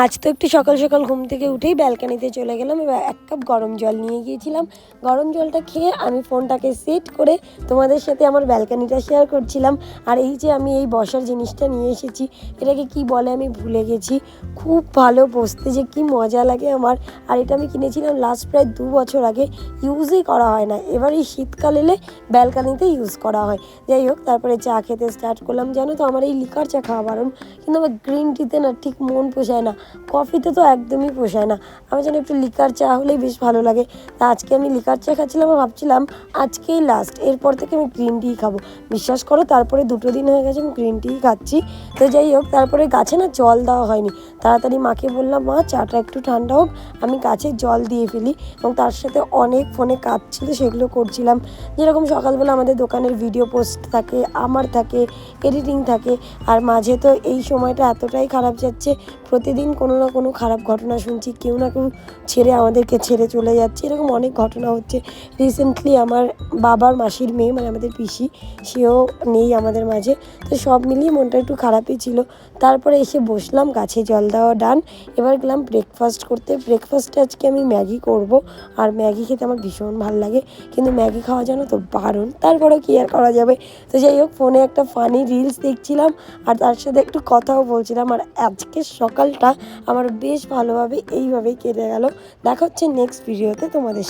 আজ তো একটু সকাল সকাল ঘুম থেকে উঠেই ব্যালকানিতে চলে গেলাম। এবার 1 কাপ গরম জল নিয়ে গিয়েছিলাম। গরম জলটা খেয়ে আমি ফোনটাকে সেট করে তোমাদের সাথে আমার ব্যালকানিটা শেয়ার করছিলাম। আর এই যে আমি এই বসার জিনিসটা নিয়ে এসেছি, এটাকে কি বলে আমি ভুলে গেছি। খুব ভালো বসতে যে কি মজা লাগে আমার। আর এটা আমি কিনেছিলাম লাস্ট প্রায় 2 বছর আগে। ইউজই করা হয় না, এবার এই শীতকাল এলে ব্যালকানিতে ইউজ করা হয়। যাই হোক, তারপরে চা খেতে স্টার্ট করলাম। জানো তো আমার এই লিকার চা খাওয়া বারণ, কিন্তু আমার গ্রিন টিতে না ঠিক মন পোষায় না, কফিতে তো একদমই পোষায় না। আমার যেন একটু লিকার চা হলেই বেশ ভালো লাগে। তা আজকে আমি লিকার চা খাচ্ছিলাম আর ভাবছিলাম আজকেই লাস্ট, এরপর থেকে আমি গ্রিন টি খাবো। বিশ্বাস করো, তারপরে 2 দিন হয়ে গেছে আমি গ্রিন টি খাচ্ছি। তো যাই হোক, তারপরে গাছে না জল দেওয়া হয়নি। তাড়াতাড়ি মাকে বললাম, মা চাটা একটু ঠান্ডা হোক, আমি গাছে জল দিয়ে ফেলি। এবং তার সাথে অনেক ফোনে কাজ ছিল, সেগুলো করছিলাম। যেরকম সকালবেলা আমাদের দোকানের ভিডিও পোস্ট থাকে, আমার থাকে, এডিটিং থাকে। আর মাঝে তো এই সময়টা এতটাই খারাপ যাচ্ছে, প্রতিদিন কোনো না কোনো খারাপ ঘটনা শুনছি, কেউ না কেউ আমাদেরকে ছেড়ে চলে যাচ্ছে, এরকম অনেক ঘটনা হচ্ছে। রিসেন্টলি আমার বাবার মাসির মেয়ে, মানে আমাদের পিসি, সেও নেই আমাদের মাঝে। তো সব মিলিয়ে মনটা একটু খারাপই ছিল। তারপরে এসে বসলাম, গাছে জল দেওয়া ডান। এবার গেলাম ব্রেকফাস্ট করতে। ব্রেকফাস্টে আজকে আমি ম্যাগি করব। আর ম্যাগি খেতে আমার ভীষণ ভালো লাগে, কিন্তু ম্যাগি খাওয়া জানো তো বারণ। তারপরেও কী আর করা যাবে। তো যাই হোক, ফোনে একটা ফানি রিলস দেখছিলাম আর তার সাথে একটু কথাও বলছিলাম। আর আজকের সকালটা আমার বেশ ভালোভাবে এইভাবেই কেটে গেল। দেখা হচ্ছে নেক্সট ভিডিওতে তোমাদের সাথে।